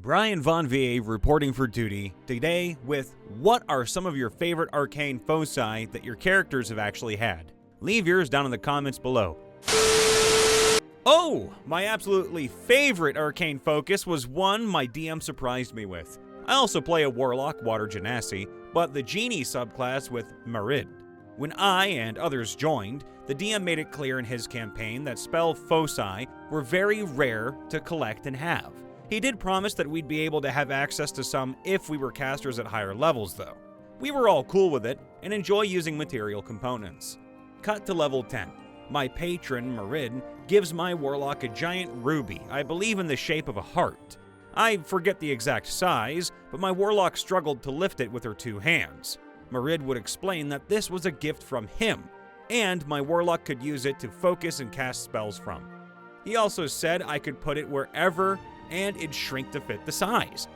Brian Von VA reporting for duty today with what are some of your favorite arcane foci that your characters have actually had. Leave yours down in the comments below. Oh, my absolutely favorite arcane focus was one my DM surprised me with. I also play a Warlock, Water Genasi, but the Genie subclass with Marid. When I and others joined, the DM made it clear in his campaign that spell foci were very rare to collect and have. He did promise that we'd be able to have access to some if we were casters at higher levels though. We were all cool with it and enjoy using material components. Cut to level 10. My patron, Marid, gives my Warlock a giant ruby, I believe in the shape of a heart. I forget the exact size, but my Warlock struggled to lift it with her two hands. Marid would explain that this was a gift from him, and my Warlock could use it to focus and cast spells from. He also said I could put it wherever and it'd shrink to fit the size.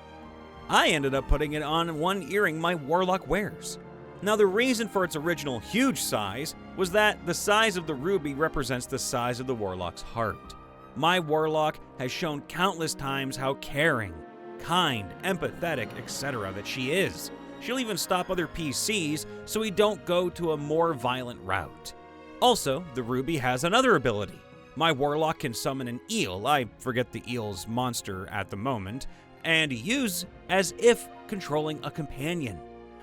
I ended up putting it on one earring my Warlock wears. Now the reason for its original huge size was that the size of the ruby represents the size of the Warlock's heart. My Warlock has shown countless times how caring, kind, empathetic, etc. that she is. She'll even stop other PCs so we don't go to a more violent route. Also, the ruby has another ability. My Warlock can summon an eel, I forget the eel's monster at the moment, and use as if controlling a companion.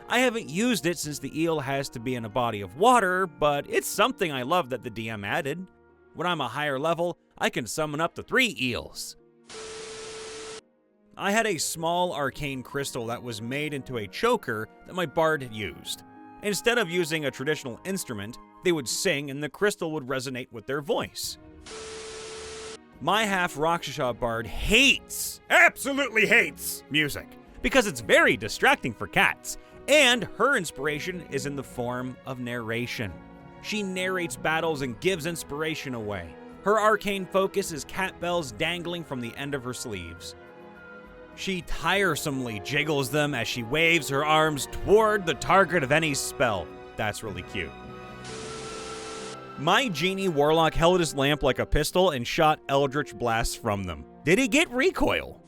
I haven't used it since the eel has to be in a body of water, but it's something I love that the DM added. When I'm a higher level, I can summon up to 3 eels. I had a small arcane crystal that was made into a choker that my bard had used. Instead of using a traditional instrument, they would sing and the crystal would resonate with their voice. My half-Rakshasa bard absolutely hates music, because it's very distracting for cats, and her inspiration is in the form of narration. She narrates battles and gives inspiration away. Her arcane focus is cat bells dangling from the end of her sleeves. She tiresomely jiggles them as she waves her arms toward the target of any spell. That's really cute. My Genie Warlock held his lamp like a pistol and shot eldritch blasts from them. Did he get recoil?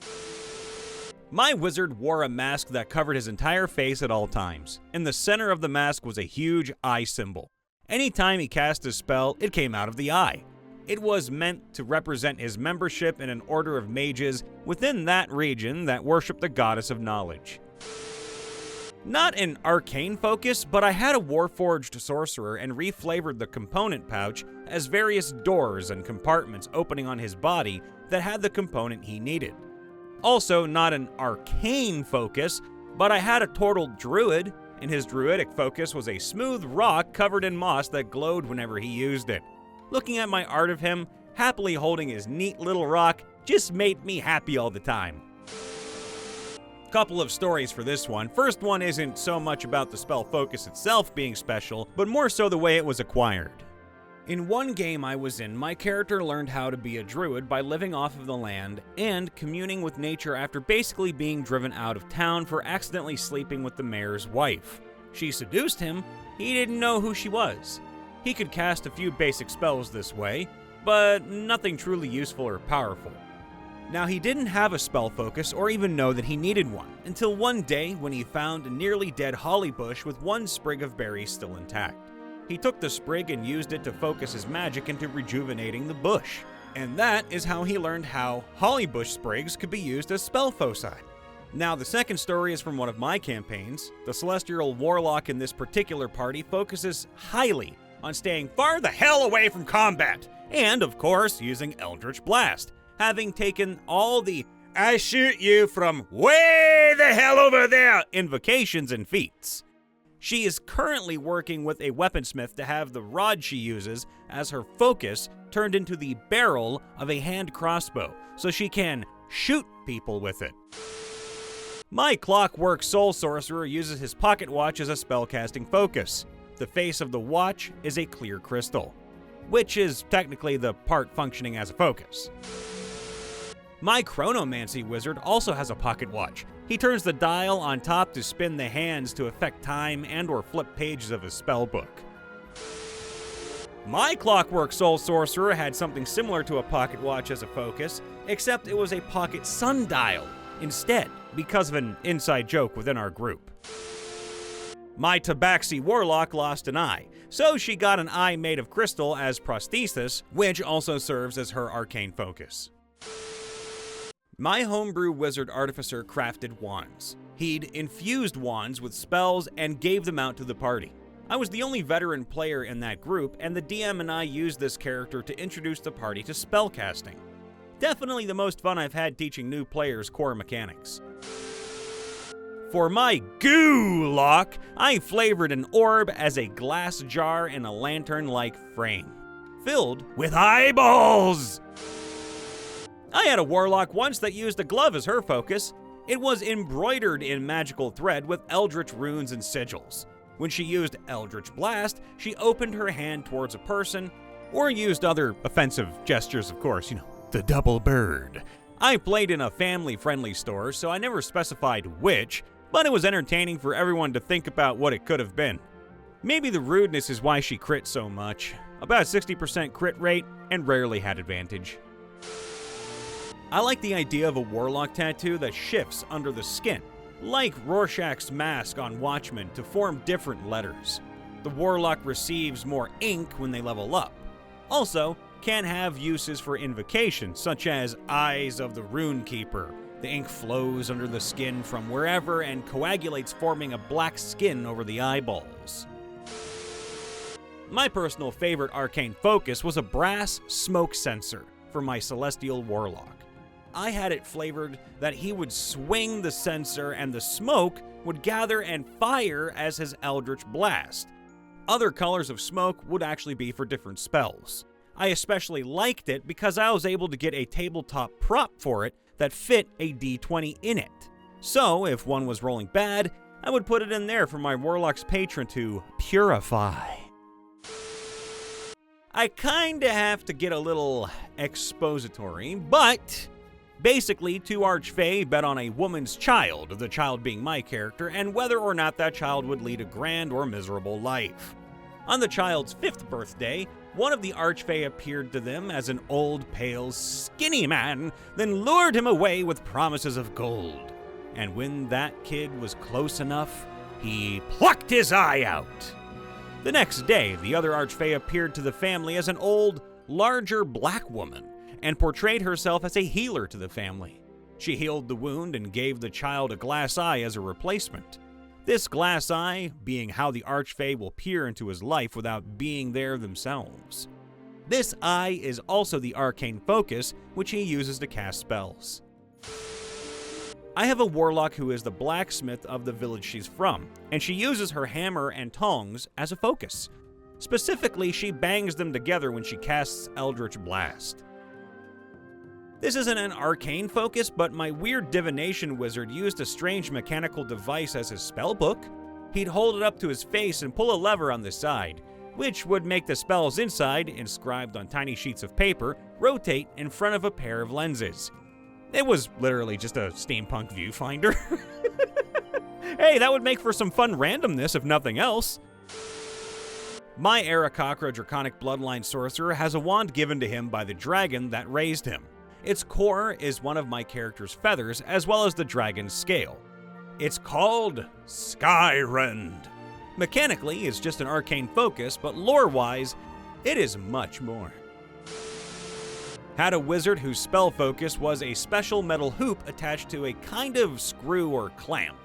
My wizard wore a mask that covered his entire face at all times. In the center of the mask was a huge eye symbol. Anytime he cast a spell, it came out of the eye. It was meant to represent his membership in an order of mages within that region that worship the goddess of knowledge. Not an arcane focus, but I had a warforged sorcerer and reflavored the component pouch as various doors and compartments opening on his body that had the component he needed. Also, not an arcane focus, but I had a turtled druid, and his druidic focus was a smooth rock covered in moss that glowed whenever he used it. Looking at my art of him, happily holding his neat little rock, just made me happy all the time. Couple of stories for this one. First one isn't so much about the spell focus itself being special, but more so the way it was acquired. In one game I was in, my character learned how to be a druid by living off of the land and communing with nature after basically being driven out of town for accidentally sleeping with the mayor's wife. She seduced him, he didn't know who she was. He could cast a few basic spells this way, but nothing truly useful or powerful. Now, he didn't have a spell focus or even know that he needed one, until one day when he found a nearly dead holly bush with one sprig of berries still intact. He took the sprig and used it to focus his magic into rejuvenating the bush. And that is how he learned how holly bush sprigs could be used as spell foci. Now, the second story is from one of my campaigns. The Celestial Warlock in this particular party focuses highly on staying far the hell away from combat, and of course using Eldritch Blast, having taken all the "I shoot you from way the hell over there" invocations and feats. She is currently working with a weaponsmith to have the rod she uses as her focus turned into the barrel of a hand crossbow, so she can shoot people with it. My Clockwork Soul Sorcerer uses his pocket watch as a spellcasting focus. The face of the watch is a clear crystal, which is technically the part functioning as a focus. My Chronomancy wizard also has a pocket watch. He turns the dial on top to spin the hands to affect time and or flip pages of his spell book. My Clockwork Soul Sorcerer had something similar to a pocket watch as a focus, except it was a pocket sundial, instead because of an inside joke within our group. My Tabaxi Warlock lost an eye, so she got an eye made of crystal as prosthesis, which also serves as her arcane focus. My homebrew wizard Artificer crafted wands. He'd infused wands with spells and gave them out to the party. I was the only veteran player in that group, and the DM and I used this character to introduce the party to spellcasting. Definitely the most fun I've had teaching new players core mechanics. For my goo lock, I flavored an orb as a glass jar in a lantern-like frame, filled with eyeballs! I had a warlock once that used a glove as her focus. It was embroidered in magical thread with eldritch runes and sigils. When she used Eldritch Blast, she opened her hand towards a person, or used other offensive gestures, of course, the double bird. I played in a family-friendly store, so I never specified which, but it was entertaining for everyone to think about what it could have been. Maybe the rudeness is why she crit so much. About 60% crit rate, and rarely had advantage. I like the idea of a warlock tattoo that shifts under the skin, like Rorschach's mask on Watchmen, to form different letters. The warlock receives more ink when they level up. Also, can have uses for invocation, such as Eyes of the Runekeeper. The ink flows under the skin from wherever and coagulates, forming a black skin over the eyeballs. My personal favorite arcane focus was a brass smoke sensor for my Celestial Warlock. I had it flavored that he would swing the sensor and the smoke would gather and fire as his Eldritch Blast. Other colors of smoke would actually be for different spells. I especially liked it because I was able to get a tabletop prop for it that fit a D20 in it. So if one was rolling bad, I would put it in there for my Warlock's patron to purify. I kinda have to get a little expository, but basically, two Archfey bet on a woman's child, the child being my character, and whether or not that child would lead a grand or miserable life. On the child's 5th birthday, one of the Archfey appeared to them as an old, pale, skinny man, then lured him away with promises of gold. And when that kid was close enough, he plucked his eye out. The next day, the other Archfey appeared to the family as an old, larger black woman, and portrayed herself as a healer to the family. She healed the wound and gave the child a glass eye as a replacement. This glass eye being how the Archfey will peer into his life without being there themselves. This eye is also the arcane focus, which he uses to cast spells. I have a warlock who is the blacksmith of the village she's from, and she uses her hammer and tongs as a focus. Specifically, she bangs them together when she casts Eldritch Blast. This isn't an arcane focus, but my weird divination wizard used a strange mechanical device as his spellbook. He'd hold it up to his face and pull a lever on the side, which would make the spells inside, inscribed on tiny sheets of paper, rotate in front of a pair of lenses. It was literally just a steampunk viewfinder. Hey, that would make for some fun randomness if nothing else. My Aarakocra Draconic Bloodline Sorcerer has a wand given to him by the dragon that raised him. Its core is one of my character's feathers, as well as the dragon's scale. It's called Skyrend. Mechanically, it's just an arcane focus, but lore-wise, it is much more. Had a wizard whose spell focus was a special metal hoop attached to a kind of screw or clamp.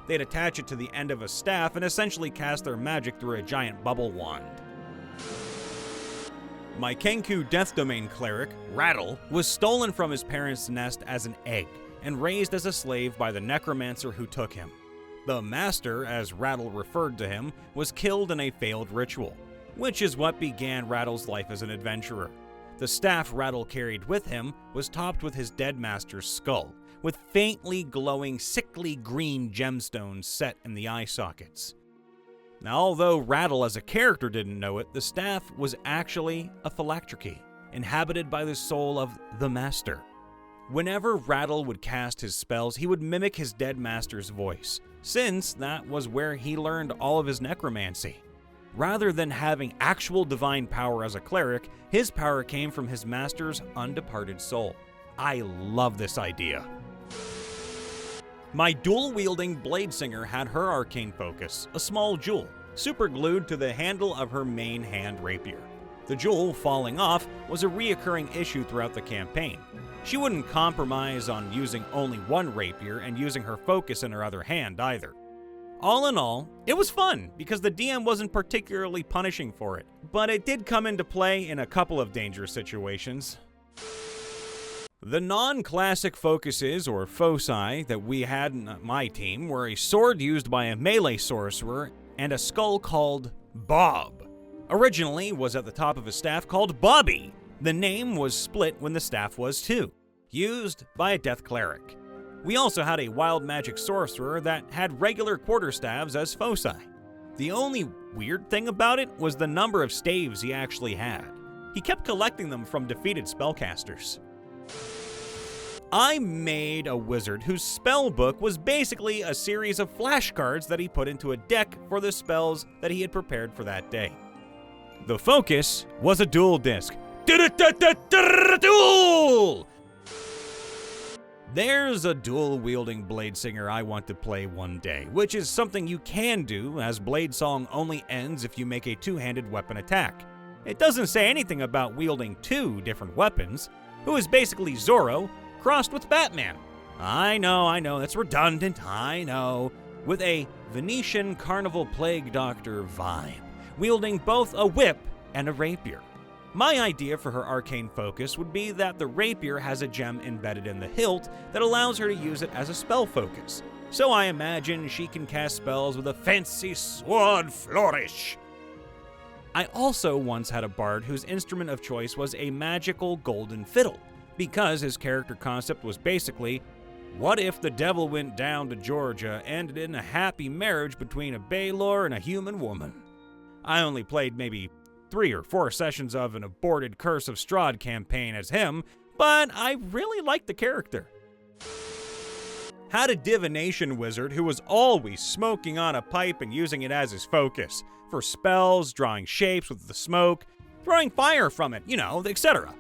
They'd attach it to the end of a staff and essentially cast their magic through a giant bubble wand. My Kenku Death Domain cleric, Rattle, was stolen from his parents' nest as an egg and raised as a slave by the necromancer who took him. The master, as Rattle referred to him, was killed in a failed ritual, which is what began Rattle's life as an adventurer. The staff Rattle carried with him was topped with his dead master's skull, with faintly glowing sickly green gemstones set in the eye sockets. Now, although Rattle as a character didn't know it, the staff was actually a phylactery, inhabited by the soul of the Master. Whenever Rattle would cast his spells, he would mimic his dead master's voice, since that was where he learned all of his necromancy. Rather than having actual divine power as a cleric, his power came from his master's undeparted soul. I love this idea. My dual-wielding Bladesinger had her arcane focus, a small jewel, superglued to the handle of her main hand rapier. The jewel falling off was a reoccurring issue throughout the campaign. She wouldn't compromise on using only one rapier and using her focus in her other hand either. All in all, it was fun because the DM wasn't particularly punishing for it, but it did come into play in a couple of dangerous situations. The non-classic focuses, or foci, that we had in my team were a sword used by a melee sorcerer and a skull called Bob. Originally was at the top of a staff called Bobby. The name was split when the staff was too, used by a death cleric. We also had a wild magic sorcerer that had regular quarterstaves as foci. The only weird thing about it was the number of staves he actually had. He kept collecting them from defeated spellcasters. I made a wizard whose spell book was basically a series of flashcards that he put into a deck for the spells that he had prepared for that day. The focus was a dual disc. Duel! There's a dual-wielding Bladesinger I want to play one day, which is something you can do, as Bladesong only ends if you make a two-handed weapon attack. It doesn't say anything about wielding two different weapons, who is basically Zorro crossed with Batman. I know, that's redundant, I know. With a Venetian Carnival Plague Doctor vibe, wielding both a whip and a rapier. My idea for her arcane focus would be that the rapier has a gem embedded in the hilt that allows her to use it as a spell focus. So I imagine she can cast spells with a fancy sword flourish. I also once had a bard whose instrument of choice was a magical golden fiddle, because his character concept was basically, what if the devil went down to Georgia and ended in a happy marriage between a Baylor and a human woman? I only played maybe 3 or 4 sessions of an aborted Curse of Strahd campaign as him, but I really liked the character. Had a divination wizard who was always smoking on a pipe and using it as his focus, for spells, drawing shapes with the smoke, throwing fire from it, etc.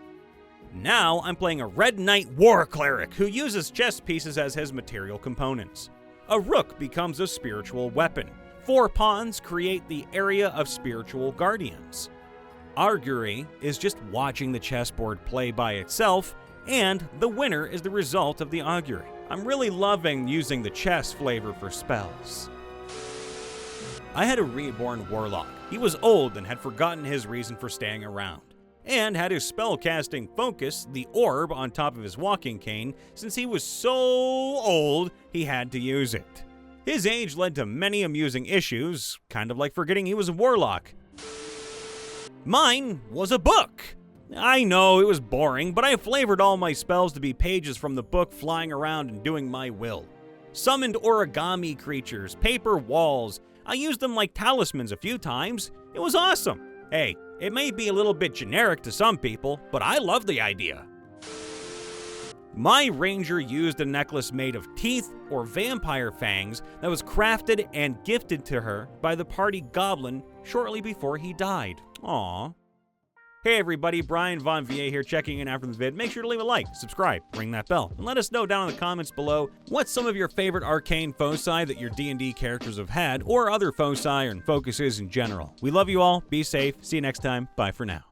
Now I'm playing a Red Knight War Cleric who uses chess pieces as his material components. A rook becomes a spiritual weapon. 4 pawns create the area of spiritual guardians. Augury is just watching the chessboard play by itself, and the winner is the result of the augury. I'm really loving using the chess flavor for spells. I had a reborn Warlock. He was old and had forgotten his reason for staying around, and had his spellcasting focus, the orb, on top of his walking cane, since he was so old he had to use it. His age led to many amusing issues, kind of like forgetting he was a warlock. Mine was a book. I know it was boring, but I flavored all my spells to be pages from the book flying around and doing my will. Summoned origami creatures, paper walls. I used them like talismans a few times. It was awesome. Hey, it may be a little bit generic to some people, but I love the idea. My ranger used a necklace made of teeth or vampire fangs that was crafted and gifted to her by the party goblin shortly before he died. Aww. Hey everybody, Brian Von VA here checking in after the vid. Make sure to leave a like, subscribe, ring that bell, and let us know down in the comments below what's some of your favorite arcane foci that your D&D characters have had, or other foci and focuses in general. We love you all, be safe, see you next time, bye for now.